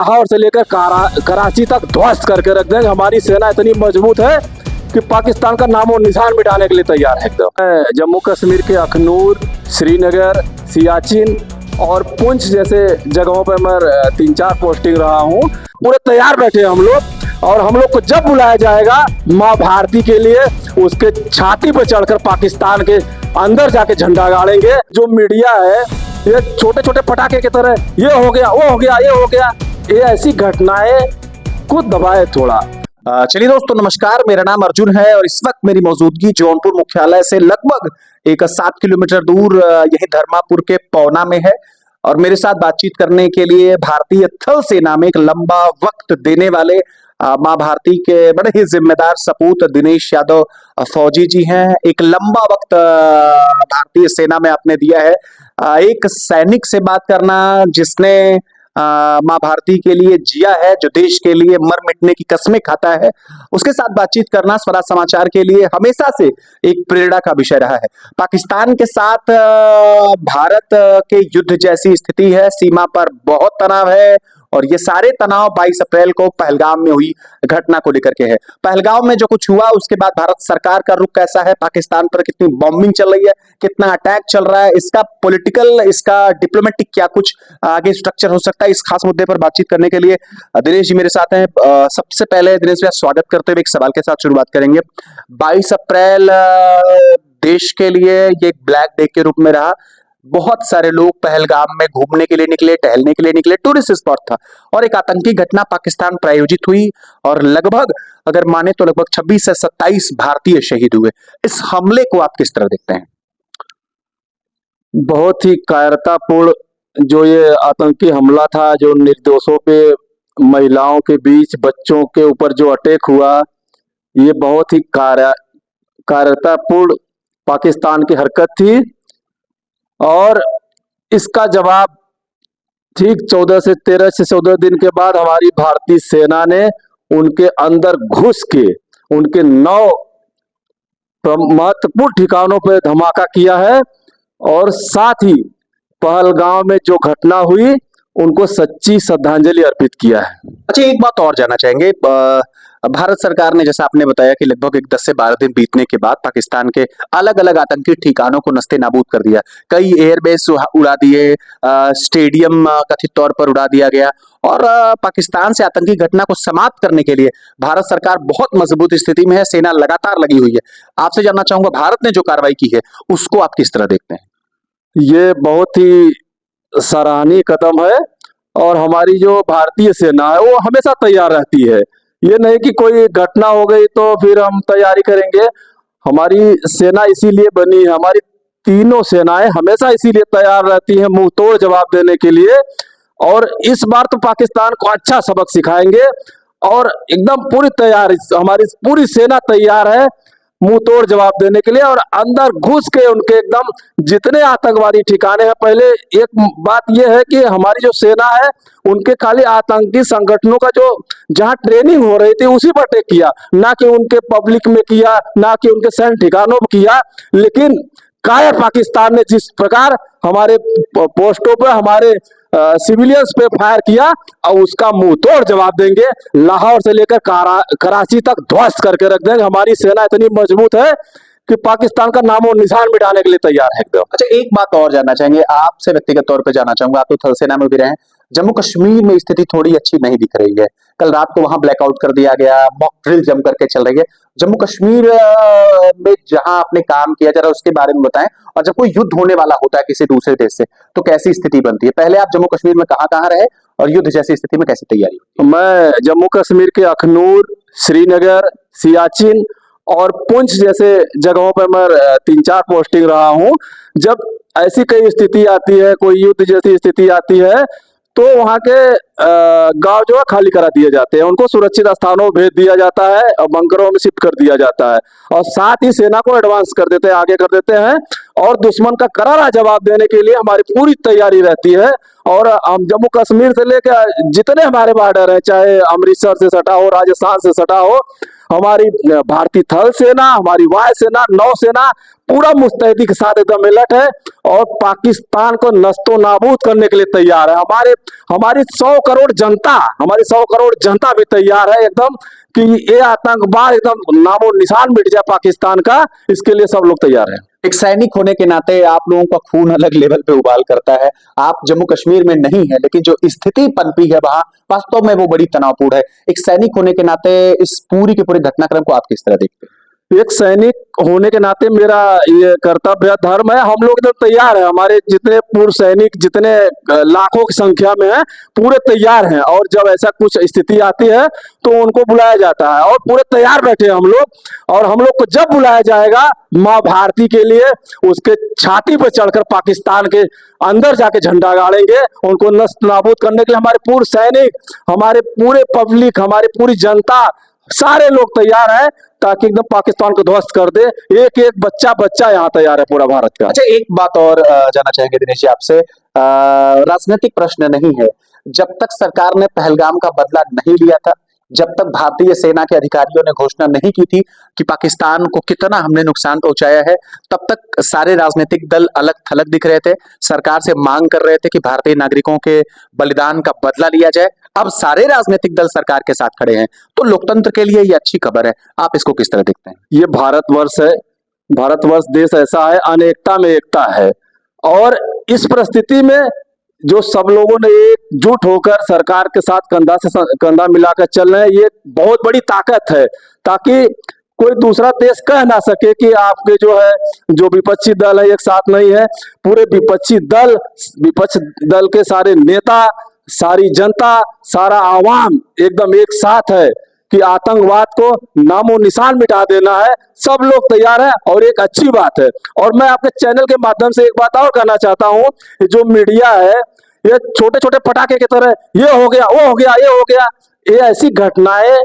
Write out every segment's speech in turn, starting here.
लाहौर से लेकर कराची तक ध्वस्त करके रख देंगे। हमारी सेना इतनी मजबूत है कि पाकिस्तान का नामो निशान मिटाने के लिए तैयार है एकदम। जम्मू कश्मीर के अखनूर, श्रीनगर, सियाचिन और पुंछ जैसे जगहों पर मैं 3-4 पोस्टिंग रहा हूँ। पूरे तैयार बैठे हम लोग, और हम लोग को जब बुलाया जाएगा माँ भारती के लिए, उसके छाती पर चढ़कर पाकिस्तान के अंदर जाके झंडा गाड़ेंगे। जो मीडिया है ये छोटे छोटे पटाखे की तरह, ये हो गया, वो हो गया, ये हो गया, ये ऐसी घटनाएं को दबाए थोड़ा। चलिए दोस्तों, नमस्कार। मेरा नाम अर्जुन है और इस वक्त मेरी मौजूदगी जौनपुर मुख्यालय से लगभग एक 7 किलोमीटर दूर यही धर्मापुर के पौना में है। और मेरे साथ बातचीत करने के लिए भारतीय थल सेना में एक लंबा वक्त देने वाले माँ भारती के बड़े ही जिम्मेदार सपूत दिनेश यादव फौजी जी हैं। एक लंबा वक्त भारतीय सेना में आपने दिया है। एक सैनिक से बात करना जिसने माँ भारती के लिए जिया है, जो देश के लिए मर मिटने की कस्में खाता है, उसके साथ बातचीत करना स्वराज समाचार के लिए हमेशा से एक प्रेरणा का विषय रहा है। पाकिस्तान के साथ भारत के युद्ध जैसी स्थिति है, सीमा पर बहुत तनाव है, और ये सारे तनाव 22 अप्रैल को पहलगाम में हुई घटना को लेकर के है। पहलगाम में जो कुछ हुआ उसके बाद भारत सरकार का रुख कैसा है, पाकिस्तान पर कितनी बॉम्बिंग चल रही है, कितना अटैक चल रहा है, इसका पॉलिटिकल, इसका डिप्लोमेटिक क्या कुछ आगे स्ट्रक्चर हो सकता है, इस खास मुद्दे पर बातचीत करने के लिए दिनेश जी मेरे साथ हैं। सबसे पहले दिनेश भैया, स्वागत करते हुए एक सवाल के साथ शुरुआत करेंगे। 22 अप्रैल देश के लिए ये एक ब्लैक डे के रूप में रहा। बहुत सारे लोग पहलगाम में घूमने के लिए निकले, टहलने के लिए निकले, टूरिस्ट स्पॉट था, और एक आतंकी घटना पाकिस्तान प्रायोजित हुई, और लगभग अगर माने तो लगभग 26 से 27 भारतीय शहीद हुए। इस हमले को आप किस तरह देखते हैं? बहुत ही कायरतापूर्ण जो ये आतंकी हमला था, जो निर्दोषों पे, महिलाओं के बीच, बच्चों के ऊपर जो अटैक हुआ, ये बहुत ही कायरतापूर्ण पाकिस्तान की हरकत थी। और इसका जवाब ठीक 13 से 14 दिन के बाद हमारी भारतीय सेना ने उनके अंदर घुस के उनके 9 महत्वपूर्ण ठिकानों पर धमाका किया है, और साथ ही पहलगाम में जो घटना हुई उनको सच्ची श्रद्धांजलि अर्पित किया है। अच्छा, एक बात और जानना चाहेंगे। भारत सरकार ने, जैसा आपने बताया कि लगभग 10 से 12 दिन बीतने के बाद पाकिस्तान के अलग अलग आतंकी ठिकानों को नस्ते नाबूद कर दिया। कई एयरबेस उड़ा दिए, स्टेडियम कथित तौर पर उड़ा दिया गया, और पाकिस्तान से आतंकी घटना को समाप्त करने के लिए भारत सरकार बहुत मजबूत स्थिति में है, सेना लगातार लगी हुई है। आपसे जानना चाहूंगा, भारत ने जो कार्रवाई की है उसको आप किस तरह देखते हैं? ये बहुत ही सराहनीय कदम है, और हमारी जो भारतीय सेना है वो हमेशा तैयार रहती है। ये नहीं कि कोई घटना हो गई तो फिर हम तैयारी करेंगे। हमारी सेना इसीलिए बनी है, हमारी तीनों सेनाएं हमेशा इसीलिए तैयार रहती हैं मुंह तोड़ जवाब देने के लिए। और इस बार तो पाकिस्तान को अच्छा सबक सिखाएंगे, और एकदम पूरी तैयारी, हमारी पूरी सेना तैयार है मुंह तोड़ जवाब देने के लिए, और अंदर घुस के उनके एकदम जितने आतंकवादी ठिकाने हैं। पहले एक बात यह है कि हमारी जो सेना है उनके खाली आतंकी संगठनों का जो जहां ट्रेनिंग हो रही थी उसी पर अटैक किया, ना कि उनके पब्लिक में किया, ना कि उनके सैन्य ठिकानों में किया। लेकिन कायर पाकिस्तान ने जिस प्रकार हमारे पोस्टों पर, हमारे सिविलियंस पे फायर किया, और उसका मुंह तोड़ जवाब देंगे। लाहौर से लेकर कराची तक ध्वस्त करके रख देंगे। हमारी सेना इतनी मजबूत है कि पाकिस्तान का नामो निशान मिटाने के लिए तैयार है एकदम। अच्छा, एक बात और जानना चाहेंगे, आपसे व्यक्तिगत तौर पे जानना चाहूंगा। आप तो थल सेना में भी रहे। जम्मू कश्मीर में स्थिति थोड़ी अच्छी नहीं दिख रही है। कल रात को वहां ब्लैकआउट कर दिया गया, मॉक ड्रिल जम करके चल रही है। जम्मू कश्मीर में जहां आपने काम किया, जरा उसके बारे में बताएं। और जब कोई युद्ध होने वाला होता है किसी दूसरे देश से, तो कैसी स्थिति बनती है? पहले आप जम्मू कश्मीर में कहाँ कहाँ रहे, और युद्ध जैसी स्थिति में कैसी तैयारी होती है? मैं जम्मू कश्मीर के अखनूर, श्रीनगर, सियाचिन और पुंछ जैसे जगहों पर मैं 3-4 पोस्टिंग रहा हूँ। जब ऐसी कई स्थिति आती है, कोई युद्ध जैसी स्थिति आती है, तो वहाँ के गांव जो है खाली करा दिए जाते हैं, उनको सुरक्षित स्थानों में भेज दिया जाता है, और बंकरों में शिफ्ट कर दिया जाता है, और साथ ही सेना को एडवांस कर देते हैं, आगे कर देते हैं। और दुश्मन का करारा जवाब देने के लिए हमारी पूरी तैयारी रहती है। और हम जम्मू कश्मीर से लेकर जितने हमारे बॉर्डर है, चाहे अमृतसर से सटा हो, राजस्थान से सटा हो, हमारी भारतीय थल सेना, हमारी वायु सेना, नौसेना पूरा मुस्तैदी के साथ एकदम अलर्ट है और पाकिस्तान को नस्तो नाबूद करने के लिए तैयार है। हमारी 100 करोड़ जनता, हमारी 100 करोड़ जनता भी तैयार है एकदम कि ये आतंकवाद एकदम नामो निशान मिट जाए पाकिस्तान का, इसके लिए सब लोग तैयार हैं। एक सैनिक होने के नाते आप लोगों का खून अलग लेवल पे उबाल करता है। आप जम्मू कश्मीर में नहीं है, लेकिन जो स्थिति पनपी है वहां वास्तव में वो बड़ी तनावपूर्ण है। एक सैनिक होने के नाते इस पूरी के पूरे घटनाक्रम को आप किस तरह देखते हैं? एक सैनिक होने के नाते मेरा ये कर्तव्य धर्म है, हम लोग एकदम तैयार है। हमारे जितने पूर्व सैनिक जितने लाखों की संख्या में है पूरे तैयार हैं, और जब ऐसा कुछ स्थिति आती है तो उनको बुलाया जाता है और पूरे तैयार बैठे हैं हम लोग। और हम लोग को जब बुलाया जाएगा माँ भारती के लिए, उसके छाती पर चढ़कर पाकिस्तान के अंदर जाके झंडा गाड़ेंगे, उनको नष्ट नाबूद करने के लिए हमारे पूर्व सैनिक, हमारे पूरे पब्लिक, हमारी पूरी जनता, सारे लोग तैयार हैं ताकि एकदम पाकिस्तान को ध्वस्त कर दे। एक एक बच्चा यहाँ तैयार है पूरा भारत का। अच्छा, एक बात और जानना चाहेंगे दिनेश जी आपसे। राजनीतिक प्रश्न नहीं है। जब तक सरकार ने पहलगाम का बदला नहीं लिया था, जब तक भारतीय सेना के अधिकारियों ने घोषणा नहीं की थी कि पाकिस्तान को कितना हमने नुकसान पहुंचाया है, तब तक सारे राजनीतिक दल अलग थलग दिख रहे थे, सरकार से मांग कर रहे थे कि भारतीय नागरिकों के बलिदान का बदला लिया जाए। अब सारे राजनीतिक दल सरकार के साथ खड़े हैं, तो लोकतंत्र के लिए ये अच्छी खबर है। आप इसको किस तरह देखते हैं? ये भारतवर्ष है, भारतवर्ष देश ऐसा है, अनेकता में एकता है, और इस परिस्थिति में जो सब लोगों ने एकजुट होकर सरकार के साथ कंधा से कंधा मिलाकर चल रहे हैं, ये बहुत बड़ी ताकत है, ताकि कोई दूसरा देश कह ना सके कि आपके जो है जो विपक्षी दल है एक साथ नहीं है। पूरे विपक्ष दल के सारे नेता, सारी जनता, सारा आवाम एकदम एक साथ है कि आतंकवाद को नामो निशान मिटा देना है। सब लोग तैयार हैं और एक अच्छी बात है। और मैं आपके चैनल के माध्यम से एक बात और कहना चाहता हूँ, जो मीडिया है ये छोटे छोटे पटाखे की तरह ये हो गया, वो हो गया, ये हो गया, ये ऐसी घटनाएं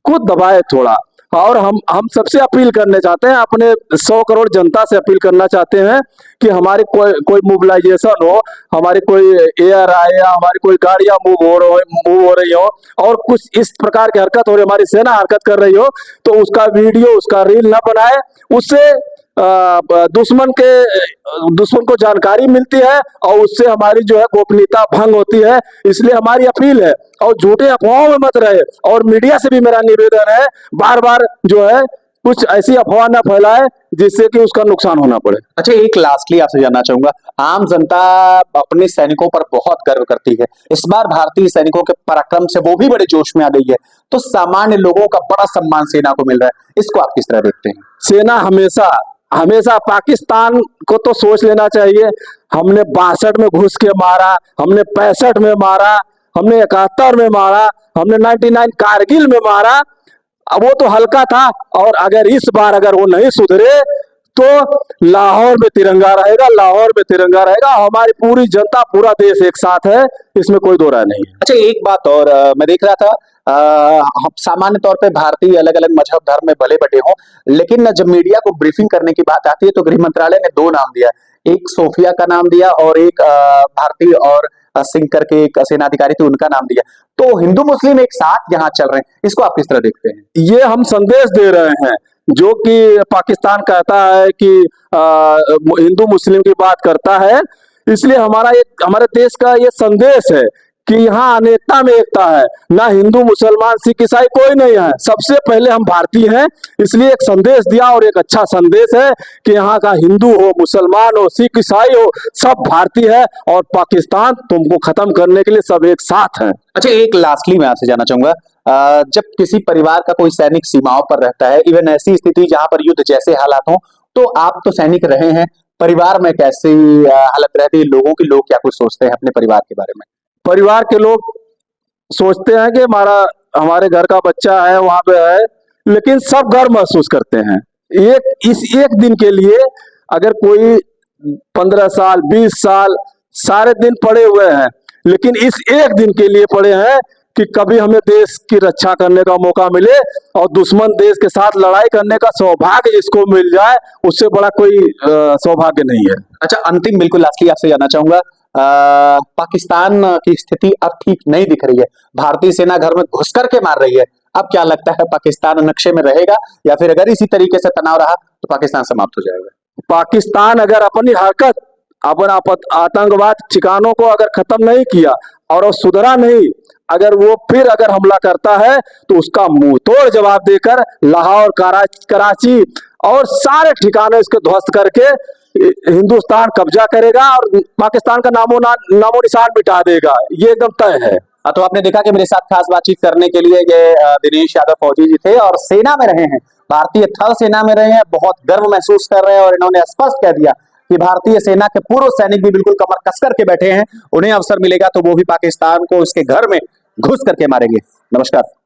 को दबाए थोड़ा। और हम सबसे अपील करने चाहते हैं, अपने 100 करोड़ जनता से अपील करना चाहते हैं कि हमारी कोई मोबिलाइजेशन हो, हमारी कोई एयर आए या हमारी कोई गाड़ियां मूव हो रही हो और कुछ इस प्रकार की हरकत हो रही, हमारी सेना हरकत कर रही हो, तो उसका वीडियो, उसका रील ना बनाए। उससे दुश्मन को जानकारी मिलती है और उससे हमारी जो है गोपनीयता भंग होती है। इसलिए हमारी अपील है, और झूठे अफवाहों में मत रहे। और मीडिया से भी मेरा निवेदन है, बार बार जो है कुछ ऐसी अफवाह ना फैलाए जिससे कि उसका नुकसान होना पड़े। अच्छा, एक लास्टली आपसे जानना चाहूंगा, आम जनता अपने सैनिकों पर बहुत गर्व करती है। इस बार भारतीय सैनिकों के पराक्रम से वो भी बड़े जोश में आ गई है, तो सामान्य लोगों का बड़ा सम्मान सेना को मिल रहा है, इसको आप किस तरह देखते हैं? सेना हमेशा पाकिस्तान को तो सोच लेना चाहिए, हमने 62 में घुस के मारा, हमने 65 में मारा, हमने 71 में मारा, हमने 99 कारगिल में मारा। अब वो तो हल्का था, और अगर इस बार अगर वो नहीं सुधरे तो लाहौर में तिरंगा रहेगा, लाहौर में तिरंगा रहेगा। हमारी पूरी जनता, पूरा देश एक साथ है, इसमें कोई दो राय नहीं है। अच्छा, एक बात और मैं देख रहा था, हम सामान्य तौर पे भारतीय अलग अलग मजहब धर्म में भले बटे हों, लेकिन जब मीडिया को ब्रीफिंग करने की बात आती है तो गृह मंत्रालय ने 2 नाम दिया, एक सोफिया का नाम दिया और एक भारतीय और सिंह करके एक सेनाधिकारी थे उनका नाम दिया। तो हिंदू मुस्लिम एक साथ यहाँ चल रहे हैं, इसको आप किस तरह देखते हैं? ये हम संदेश दे रहे हैं, जो कि पाकिस्तान कहता है कि हिंदू मुस्लिम की बात करता है, इसलिए हमारे देश का ये संदेश है कि यहाँ अनेकता में एकता है, ना हिंदू मुसलमान सिख ईसाई कोई नहीं है, सबसे पहले हम भारतीय हैं। इसलिए एक संदेश दिया, और एक अच्छा संदेश है कि यहाँ का हिंदू हो, मुसलमान हो, सिख ईसाई हो, सब भारतीय है, और पाकिस्तान तुमको खत्म करने के लिए सब एक साथ हैं। अच्छा, एक लास्टली मैं आपसे जानना चाहूंगा, जब किसी परिवार का कोई सैनिक सीमाओं पर रहता है, इवन ऐसी स्थिति जहां पर युद्ध जैसे हालात हों, तो आप तो सैनिक रहे हैं, परिवार में कैसी हालत रहती है लोगों की? लोग क्या कुछ सोचते हैं अपने परिवार के बारे में? परिवार के लोग सोचते हैं कि हमारे घर का बच्चा है, वहां पे है, लेकिन सब गर्व महसूस करते हैं। इस एक दिन के लिए अगर कोई 15 साल 20 साल सारे दिन पड़े हुए हैं, लेकिन इस एक दिन के लिए पड़े हैं कि कभी हमें देश की रक्षा करने का मौका मिले और दुश्मन देश के साथ लड़ाई करने का सौभाग्य जिसको मिल जाए, उससे बड़ा कोई सौभाग्य नहीं है। अच्छा, अंतिम बिल्कुल लास्टली आपसे जानना चाहूंगा, पाकिस्तान की स्थिति अब ठीक नहीं दिख रही है। भारतीय सेना घर में घुस करके मार रही है। अब क्या लगता है, पाकिस्तान नक्शे में रहेगा या फिर अगर इसी तरीके से तनाव रहा तो पाकिस्तान समाप्त हो जाएगा? पाकिस्तान अगर अपनी हरकत, अपना आतंकवाद ठिकानों को अगर खत्म नहीं किया और वो सुधरा नहीं, अगर वो फिर अगर हमला करता है तो उसका मुंह तोड़ जवाब देकर लाहौर, कराची और सारे ठिकाने इसके ध्वस्त करके हिंदुस्तान कब्जा करेगा और पाकिस्तान का नामो निशान मिटा देगा। ये एकदम तय है। तो आपने देखा कि मेरे साथ खास बातचीत करने के लिए ये दिनेश यादव फौजी जी थे और सेना में रहे हैं, भारतीय थल सेना में रहे हैं, बहुत गर्व महसूस कर रहे हैं और इन्होंने स्पष्ट कह दिया कि भारतीय सेना के पूर्व सैनिक भी बिल्कुल कमर कस करके बैठे हैं। उन्हें अवसर मिलेगा तो वो भी पाकिस्तान को उसके घर में घुस करके मारेंगे। नमस्कार।